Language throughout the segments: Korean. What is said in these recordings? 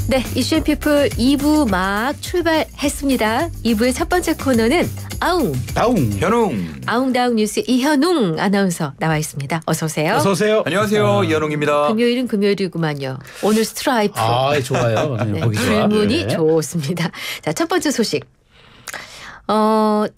네, 이슈앤피플 2부 막 출발했습니다. 2부의 첫 번째 코너는 아웅 현웅 아웅다웅 뉴스 이현웅 아나운서 나와 있습니다. 어서 오세요. 어서 오세요. 안녕하세요. 이현웅입니다. 금요일은 금요일이구만요. 오늘 스트라이프. 아, 좋아요. 네, 보기 좋아. 질문이 네. 좋습니다. 자, 첫 번째 소식.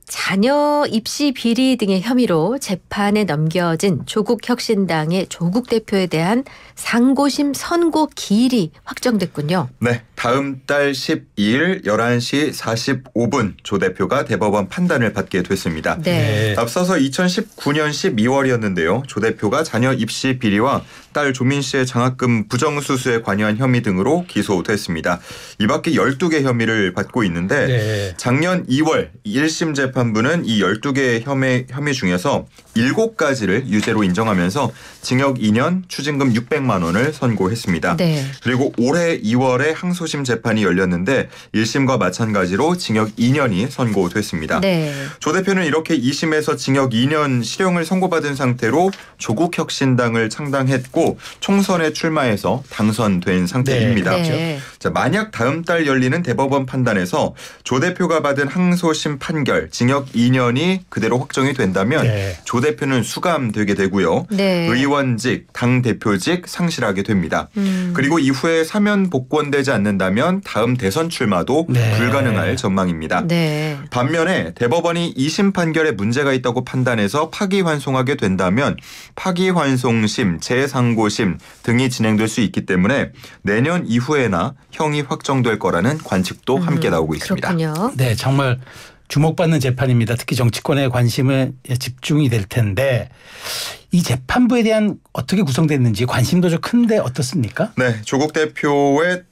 자녀 입시 비리 등의 혐의로 재판에 넘겨진 조국혁신당의 조국 대표에 대한 상고심 선고 기일이 확정됐군요. 네, 다음 달 12일 11시 45분 조 대표가 대법원 판단을 받게 됐습니다. 네. 앞서서 2019년 12월이었는데요. 조 대표가 자녀 입시 비리와 딸 조민 씨의 장학금 부정수수에 관여한 혐의 등으로 기소됐습니다. 이 밖에 12개 혐의를 받고 있는데 네. 작년 2월 1심 재판부는 이 12개의 혐의 중에서 7가지를 유죄로 인정하면서 징역 2년, 추징금 600만 원을 선고했습니다. 네. 그리고 올해 2월에 항소심 재판이 열렸는데 1심과 마찬가지로 징역 2년이 선고됐습니다. 네. 조 대표는 이렇게 2심에서 징역 2년 실형을 선고받은 상태로 조국혁신당을 창당했고 총선에 출마해서 당선된 상태입니다. 네. 자, 만약 다음 달 열리는 대법원 판단에서 조 대표가 받은 항소심 판결 징역 2년이 그대로 확정이 된다면 네. 조 대표는 수감되게 되고요. 네. 의원직, 당대표직 상실하게 됩니다. 그리고 이후에 사면 복권되지 않는다면 다음 대선 출마도 네. 불가능할 전망입니다. 네. 반면에 대법원이 2심 판결에 문제가 있다고 판단해서 파기환송하게 된다면 파기환송심, 재상고심 등이 진행될 수 있기 때문에 내년 이후에나 형이 확정될 거라는 관측도 함께 나오고 있습니다. 그렇군요. 네, 정말 주목받는 재판입니다. 특히 정치권의 관심에 집중이 될 텐데 이 재판부에 대한 어떻게 구성됐는지 관심도 좀 큰데 어떻습니까? 네, 조국 대표의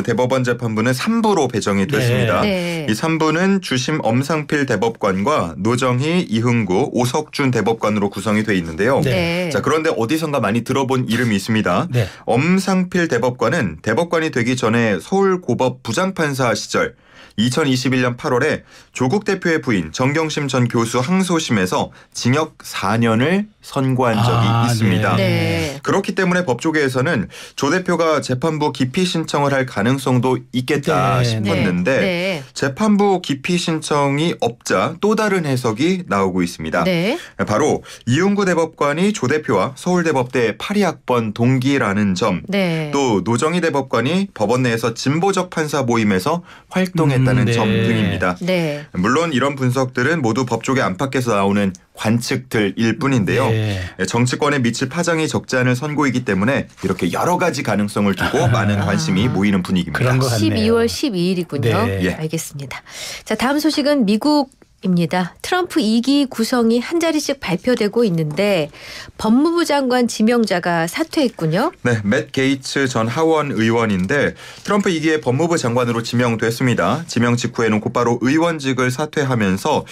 대법원 재판부는 3부로 배정이 됐습니다. 네. 이 3부는 주심 엄상필 대법관과 노정희, 이흥구, 오석준 대법관으로 구성이 돼 있는데요. 네. 자, 그런데 어디선가 많이 들어본 이름이 있습니다. 네. 엄상필 대법관은 대법관이 되기 전에 서울고법 부장판사 시절 2021년 8월에 조국 대표의 부인 정경심 전 교수 항소심에서 징역 4년을 선고한 적이 있습니다. 네. 그렇기 때문에 법조계에서는 조 대표가 재판부 기피 신청을 할 가능성도 있겠다 네. 싶었는데 네. 재판부 기피 신청이 없자 또 다른 해석이 나오고 있습니다. 네. 바로 이용구 대법관이 조 대표와 서울대법대 82학번 동기라는 점, 네. 또 노정희 대법관이 법원 내에서 진보적 판사 모임에서 활동했다는 네. 점 등입니다. 네. 물론 이런 분석들은 모두 법조계 안팎에서 나오는 관측들일 뿐인데요. 네. 정치권에 미칠 파장이 적지 않을 선고이기 때문에 이렇게 여러 가지 가능성을 두고 많은 관심이 모이는 분위기입니다. 그런 것 같네요. 12월 12일이군요. 네. 예. 알겠습니다. 자, 다음 소식은 미국입니다. 트럼프 2기 구성이 한 자리씩 발표되고 있는데 법무부 장관 지명자가 사퇴했군요. 네, 맷 게이츠 전 하원 의원인데 트럼프 2기의 법무부 장관으로 지명됐습니다. 지명 직후에는 곧바로 의원직을 사퇴하면서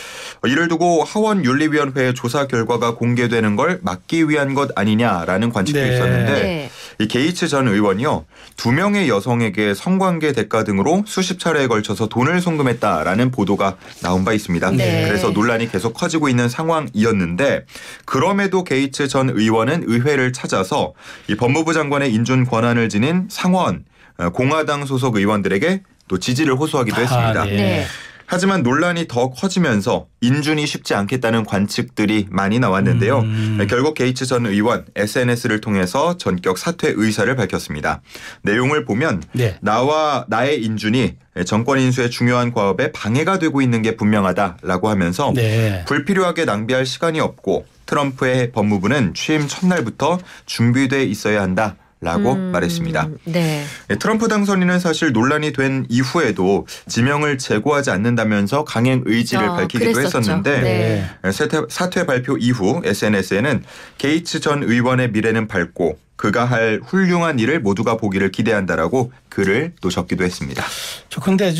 이를 두고 하원 윤리위원회의 조사 결과가 공개되는 걸 막기 위한 것 아니냐라는 관측도 네. 있었는데 네. 이 게이츠 전 의원이요. 2명의 여성에게 성관계 대가 등으로 수십 차례에 걸쳐서 돈을 송금했다라는 보도가 나온 바 있습니다. 네. 그래서 논란이 계속 커지고 있는 상황이었는데 그럼에도 게이츠 전 의원은 의회를 찾아서 이 법무부 장관의 인준 권한을 지닌 상원 공화당 소속 의원들에게 또 지지를 호소하기도 했습니다. 네. 네. 하지만 논란이 더 커지면서 인준이 쉽지 않겠다는 관측들이 많이 나왔는데요. 결국 게이츠 전 의원 SNS를 통해서 전격 사퇴 의사를 밝혔습니다. 내용을 보면 네. 나의 인준이 정권 인수의 중요한 과업에 방해가 되고 있는 게 분명하다라고 하면서 네. 불필요하게 낭비할 시간이 없고 트럼프의 법무부는 취임 첫날부터 준비돼 있어야 한다. 라고 말했습니다. 네. 트럼프 당선인은 사실 논란이 된 이후에도 지명을 제고하지 않는다면서 강행 의지를 밝히기도 그랬었죠. 했었는데 네. 사퇴 발표 이후 SNS에는 게이츠 전 의원의 미래는 밝고 그가 할 훌륭한 일을 모두가 보기를 기대한다라고 글을 또 적기도 했습니다. 저 근데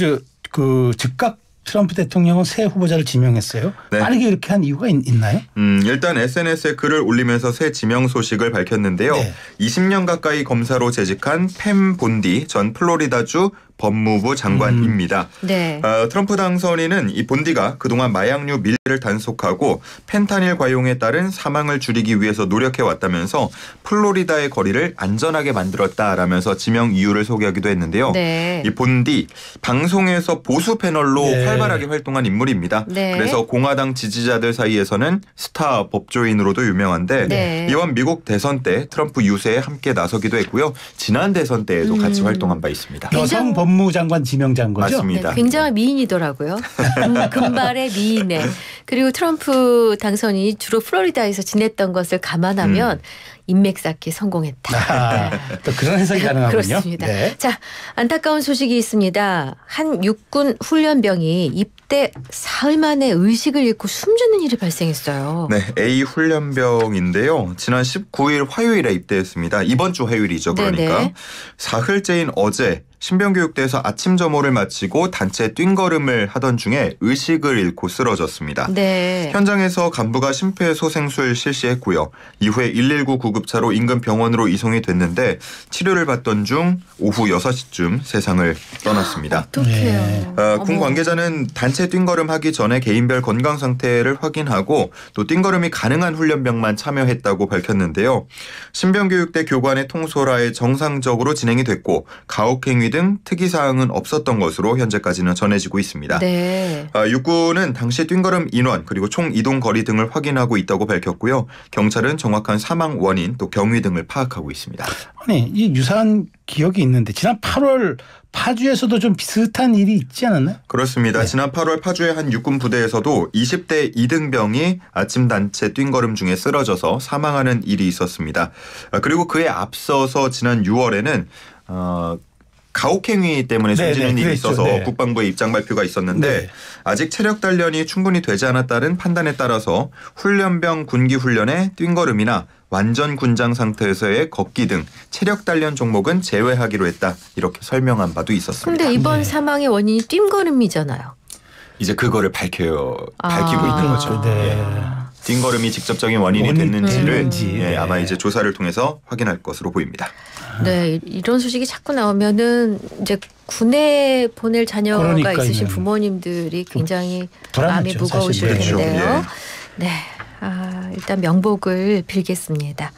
그 즉각 트럼프 대통령은 새 후보자를 지명했어요. 네. 빠르게 이렇게 한 이유가 있나요? 일단 SNS에 글을 올리면서 새 지명 소식을 밝혔는데요. 네. 20년 가까이 검사로 재직한 팸 본디 전 플로리다주 법무부 장관입니다. 네. 트럼프 당선인은 이 본디가 그동안 마약류 밀레를 단속하고 펜타닐 과용에 따른 사망을 줄이기 위해서 노력해 왔다면서 플로리다의 거리를 안전하게 만들었다라면서 지명 이유를 소개하기도 했는데요. 네. 이 본디 방송에서 보수 패널로 네. 활발하게 활동한 인물입니다. 네. 그래서 공화당 지지자들 사이에서는 스타 법조인으로도 유명한데 네. 이번 미국 대선 때 트럼프 유세에 함께 나서기도 했고요. 지난 대선 때에도 같이 활동한 바 있습니다. 여성 법무장관 지명자인 거죠? 맞습니다. 네, 굉장한 미인이더라고요. 금발의 미인에. 그리고 트럼프 당선이 주로 플로리다에서 지냈던 것을 감안하면 인맥 쌓기에 성공했다. 또 그런 해석이 가능하군요. 그렇습니다. 네. 자, 안타까운 소식이 있습니다. 한 육군 훈련병이 입대 사흘 만에 의식을 잃고 숨지는 일이 발생했어요. 네, A 훈련병인데요. 지난 19일 화요일에 입대했습니다. 이번 주 화요일이죠. 그러니까 네네. 사흘째인 어제 신병교육대에서 아침 점호를 마치고 단체 뛴걸음을 하던 중에 의식을 잃고 쓰러졌습니다. 네. 현장에서 간부가 심폐소생술 실시했고요. 이후에 119 구급차로 인근 병원으로 이송이 됐는데 치료를 받던 중 오후 6시쯤 세상을 떠났습니다. 어떡해요. 군 어머. 관계자는 단체 뛴걸음 하기 전에 개인별 건강 상태를 확인하고 또 뛴걸음이 가능한 훈련병만 참여했다고 밝혔는데요. 신병교육대 교관의 통솔하에 정상적으로 진행이 됐고 가혹행위 등 특이사항은 없었던 것으로 현재까지는 전해지고 있습니다. 네. 육군은 당시 뛴걸음 인원 그리고 총 이동 거리 등을 확인하고 있다고 밝혔고요. 경찰은 정확한 사망 원인 또 경위 등을 파악하고 있습니다. 아니, 이 유사한 기억이 있는데 지난 8월 파주에서도 좀 비슷한 일이 있지 않았나요? 그렇습니다. 네. 지난 8월 파주의 한 육군 부대에서도 20대 이등병이 아침 단체 뛴걸음 중에 쓰러져서 사망하는 일이 있었습니다. 그리고 그에 앞서서 지난 6월에는 가혹행위 때문에 숨지는 일이 그랬죠. 있어서 네. 국방부의 입장 발표가 있었는데 네. 아직 체력 단련이 충분히 되지 않았다는 판단에 따라서 훈련병 군기 훈련의 뛴걸음이나 완전 군장 상태에서의 걷기 등 체력 단련 종목은 제외하기로 했다. 이렇게 설명한 바도 있었습니다. 근데 이번 네. 사망의 원인이 뛴걸음이잖아요. 이제 그거를 밝히고 있는 거죠. 네. 뛴걸음이 직접적인 원인이 원인이 됐는지를 됐는지. 네. 아마 이제 조사를 통해서 확인할 것으로 보입니다. 네, 이런 소식이 자꾸 나오면은 이제 군에 보낼 자녀가 그러니까요. 있으신 부모님들이 굉장히 마음이 불안하죠, 무거우실 사실. 그렇죠. 텐데요. 예. 네, 일단 명복을 빌겠습니다.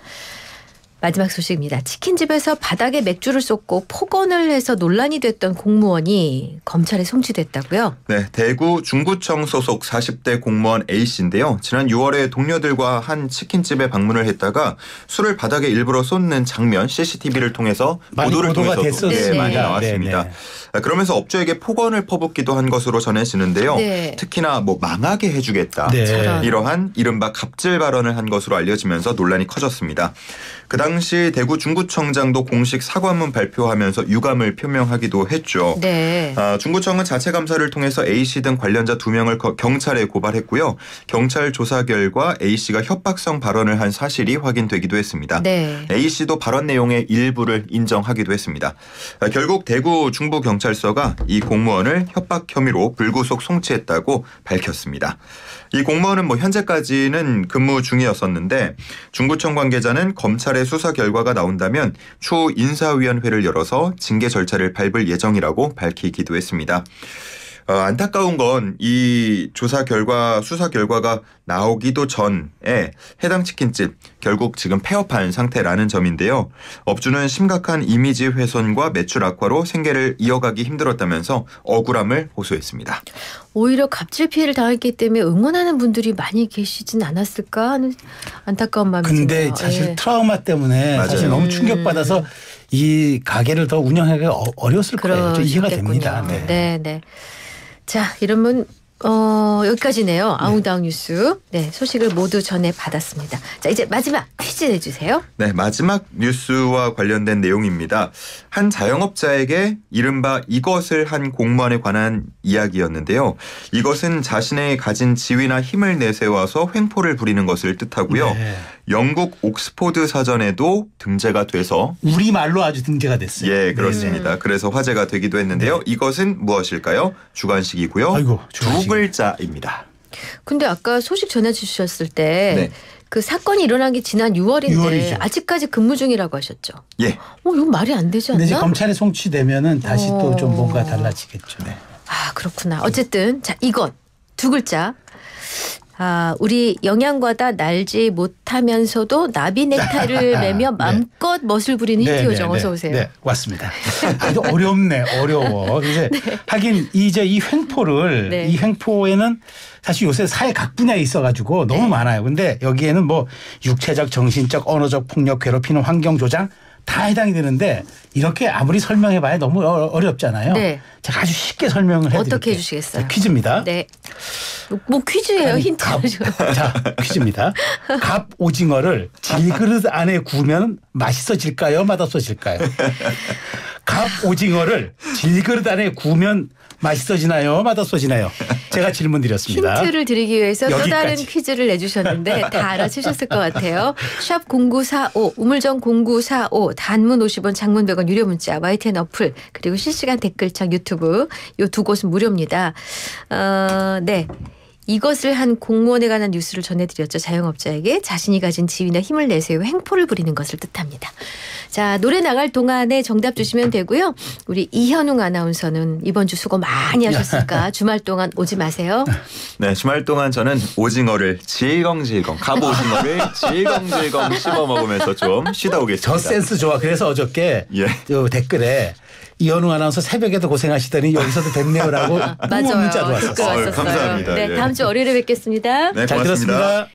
마지막 소식입니다. 치킨집에서 바닥에 맥주를 쏟고 폭언을 해서 논란이 됐던 공무원이 검찰에 송치됐다고요? 네, 대구 중구청 소속 40대 공무원 A씨인데요. 지난 6월에 동료들과 한 치킨집에 방문을 했다가 술을 바닥에 일부러 쏟는 장면 CCTV를 통해서 많이 보도를 보도가 통해서도 됐었습니다. 많이 나왔습니다. 네, 그러면서 업주에게 폭언을 퍼붓기도 한 것으로 전해지는데요. 네. 특히나 망하게 해주겠다. 네. 저런. 이러한 이른바 갑질 발언을 한 것으로 알려지면서 논란이 커졌습니다. 그 당시 대구 중구청장도 공식 사과문 발표하면서 유감을 표명하기도 했죠. 네. 중구청은 자체 감사를 통해서 A씨 등 관련자 2명을 경찰에 고발했고요. 경찰 조사 결과 A씨가 협박성 발언을 한 사실이 확인되기도 했습니다. 네. A씨도 발언 내용의 일부를 인정하기도 했습니다. 결국 대구 중부경찰서가 이 공무원을 협박 혐의로 불구속 송치했다고 밝혔습니다. 이 공무원은 현재까지는 근무 중이었었는데 중구청 관계자는 검찰의 수사 결과가 나온다면 추후 인사위원회를 열어서 징계 절차를 밟을 예정이라고 밝히기도 했습니다. 안타까운 건 이 조사 결과 수사 결과가 나오기도 전에 해당 치킨집 결국 지금 폐업한 상태라는 점인데요. 업주는 심각한 이미지 훼손과 매출 악화로 생계를 이어가기 힘들었다면서 억울함을 호소했습니다. 오히려 갑질 피해를 당했기 때문에 응원하는 분들이 많이 계시진 않았을까 하는 안타까운 마음이 드네요. 근데 사실 예. 트라우마 때문에 맞아요. 사실 너무 충격받아서 이 가게를 더 운영하기가 어려웠을 거예요. 좀 이해가 그러셨겠군요. 됩니다. 네. 네, 네. 자, 이러면 여기까지네요. 아웅다웅 뉴스. 네, 소식을 모두 전해 받았습니다. 자, 이제 마지막 퀴즈 내주세요. 네, 마지막 뉴스와 관련된 내용입니다. 한 자영업자에게 이른바 이것을 한 공무원에 관한 이야기였는데요. 이것은 자신의 가진 지위나 힘을 내세워서 횡포를 부리는 것을 뜻하고요. 네. 영국 옥스포드 사전에도 등재가 돼서 우리말로 아주 등재가 됐어요. 예, 그렇습니다. 네네. 그래서 화제가 되기도 했는데요. 네. 이것은 무엇일까요? 주관식이고요. 아이고, 두 주관식. 글자입니다. 근데 아까 소식 전해주셨을 때 네. 그 사건이 일어난 게 지난 6월인데 6월이죠. 아직까지 근무 중이라고 하셨죠. 예. 이거 말이 안 되지 근데 이제 않나? 검찰에 송치되면은 다시 또 좀 뭔가 달라지겠죠. 네. 아, 그렇구나. 어쨌든 자, 이것 두 글자. 아, 우리 영양과다 날지 못하면서도 나비 넥타이를 매며 마음껏 멋을 부리는 히트요정 어서 오세요. 네, 왔습니다. 아주 어렵네, 어려워. 이제 하긴 이제 이 횡포를 네. 이 횡포에는 사실 요새 사회 각 분야에 있어가지고 너무 많아요. 근데 여기에는 뭐 육체적, 정신적, 언어적 폭력, 괴롭히는 환경 조장 다 해당이 되는데 이렇게 아무리 설명해봐야 너무 어렵잖아요. 네. 제가 아주 쉽게 설명을 해드릴게요. 어떻게 해주시겠어요? 퀴즈입니다. 네. 뭐 퀴즈예요. 아니, 힌트를 좀. 자, 퀴즈입니다. 갑 오징어를 질그릇 안에 구우면 맛있어질까요? 맛없어질까요? 갑 오징어를 질그릇 안에 구우면 맛있어지나요? 맛없어지나요? 제가 질문 드렸습니다. 힌트를 드리기 위해서 또 여기까지. 다른 퀴즈를 내주셨는데 다 알아채셨을 것 같아요. 샵 0945 우물정 0945 단문 50원 장문 100원 유료 문자 YTN 어플 그리고 실시간 댓글창 유튜브 이 두 곳은 무료입니다. 네. 이것을 한 공무원에 관한 뉴스를 전해드렸죠. 자영업자에게 자신이 가진 지위나 힘을 내세워 횡포를 부리는 것을 뜻합니다. 자, 노래 나갈 동안에 정답 주시면 되고요. 우리 이현웅 아나운서는 이번 주 수고 많이 하셨으니까 주말 동안 오지 마세요. 네, 주말 동안 저는 오징어를 질겅질겅, 갑오징어를 질겅질겅 씹어 먹으면서 좀 쉬다 오겠습니다. 저 센스 좋아. 그래서 어저께 예. 저 댓글에 이현웅 아나운서 새벽에도 고생하시더니 여기서도 뵙네요라고 맞아요. 문자도 왔었어요. 댓글 왔었어요. 감사합니다. 네, 예. 다음 주 월요일에 뵙겠습니다. 네, 잘 고맙습니다. 들었습니다.